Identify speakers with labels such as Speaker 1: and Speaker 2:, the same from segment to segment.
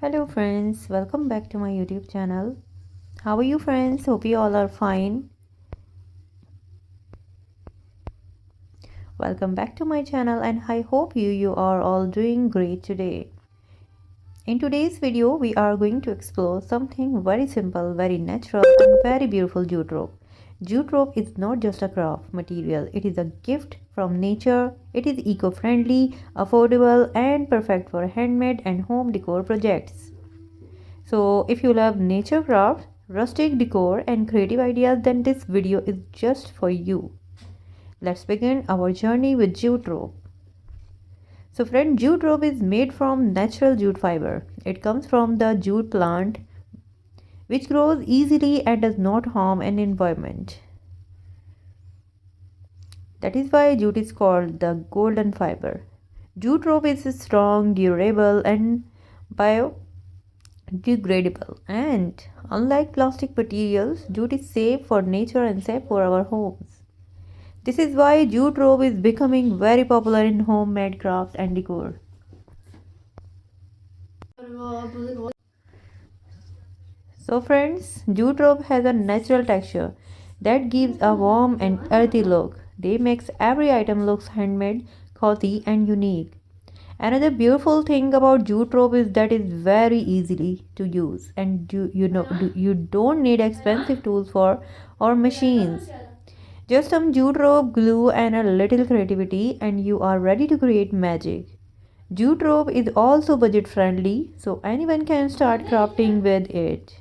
Speaker 1: Hello friends, welcome back to my YouTube channel. How are you friends? Hope you all are fine. Welcome back to my channel and I hope you are all doing great today. In today's video, we are going to explore something very simple, very natural and very beautiful jute rope. Jute rope is not just a craft material, it is a gift from nature. It is eco-friendly, affordable and perfect for handmade and home decor projects. So if you love nature craft, rustic decor and creative ideas, then this video is just for you. Let's begin our journey with jute rope. So friend, jute rope is made from natural jute fiber. It comes from the jute plant which grows easily and does not harm an environment. That is why jute is called the golden fiber. Jute rope is strong, durable and biodegradable, and unlike plastic materials, jute is safe for nature and safe for our homes. This is why jute rope is becoming very popular in homemade crafts and decor. So friends, jute rope has a natural texture that gives a warm and earthy look. They makes every item looks handmade, cozy and unique. Another beautiful thing about jute rope is that it's very easily to use, and you don't need expensive tools for or machines. Just some jute rope, glue and a little creativity and you are ready to create magic. Jute rope is also budget friendly, so anyone can start crafting with it.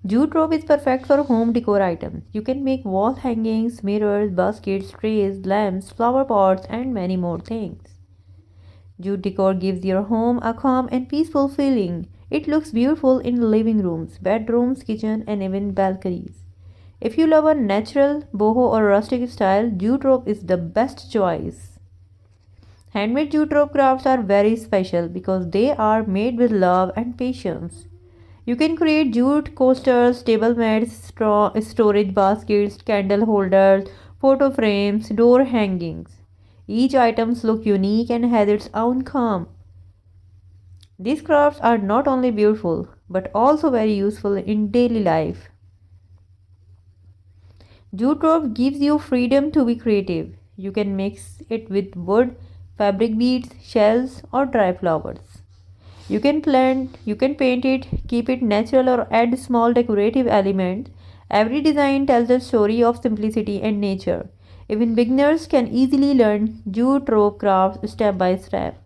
Speaker 1: Jute rope is perfect for home decor items. You can make wall hangings, mirrors, baskets, trays, lamps, flower pots and many more things. Jute decor gives your home a calm and peaceful feeling. It looks beautiful in living rooms, bedrooms, kitchen and even balconies. If you love a natural, boho or rustic style, jute rope is the best choice. Handmade jute rope crafts are very special because they are made with love and patience. You can create jute coasters, table mats, storage baskets, candle holders, photo frames, door hangings. Each item looks unique and has its own charm. These crafts are not only beautiful but also very useful in daily life. Jute rope gives you freedom to be creative. You can mix it with wood, fabric beads, shells or dry flowers. You can paint it, keep it natural or add small decorative elements. Every design tells a story of simplicity and nature. Even beginners can easily learn jute rope crafts step by step.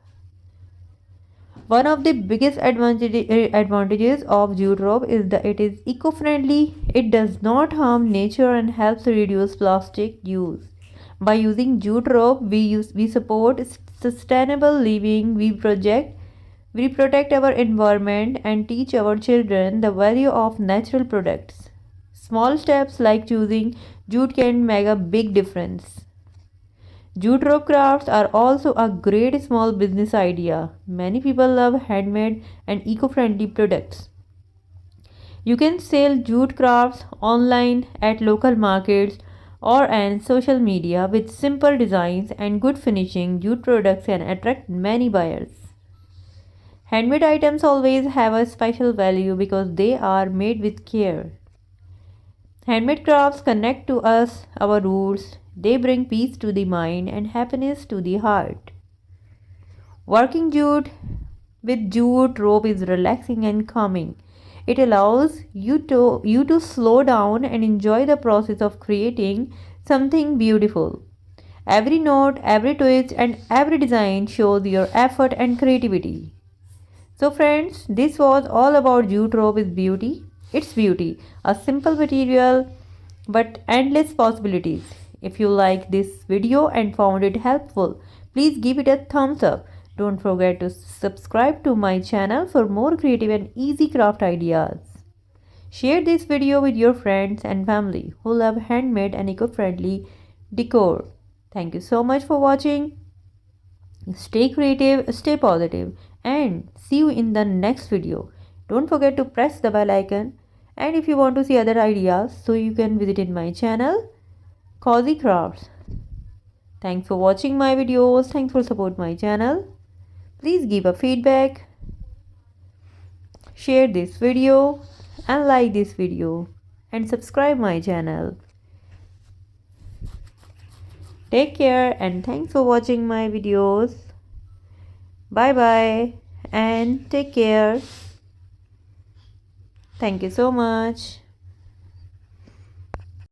Speaker 1: One of the biggest advantages of jute rope is that it is eco-friendly. It does not harm nature and helps reduce plastic use. By using jute rope, we support sustainable living. We protect our environment and teach our children the value of natural products. Small steps like choosing jute can make a big difference. Jute rope crafts are also a great small business idea. Many people love handmade and eco-friendly products. You can sell jute crafts online at local markets or on social media with simple designs and good finishing. Jute products can attract many buyers. Handmade items always have a special value because they are made with care. Handmade crafts connect to us, our roots. They bring peace to the mind and happiness to the heart. Working with jute rope is relaxing and calming. It allows you to slow down and enjoy the process of creating something beautiful. Every note, every twist and every design shows your effort and creativity. So friends, this was all about jute rope is beauty. It's beauty, a simple material but endless possibilities. If you like this video and found it helpful, please give it a thumbs up. Don't forget to subscribe to my channel for more creative and easy craft ideas. Share this video with your friends and family who love handmade and eco-friendly decor. Thank you so much for watching. Stay creative, stay positive, and see you in the next video. Don't forget to press the bell icon, and if you want to see other ideas, so you can visit in my channel Cozy Crafts. Thanks for watching my videos. Thanks for support my channel. Please give a feedback. share this video and like this video and subscribe my channel. Take care and thanks for watching my videos. Bye bye and take care. Thank you so much.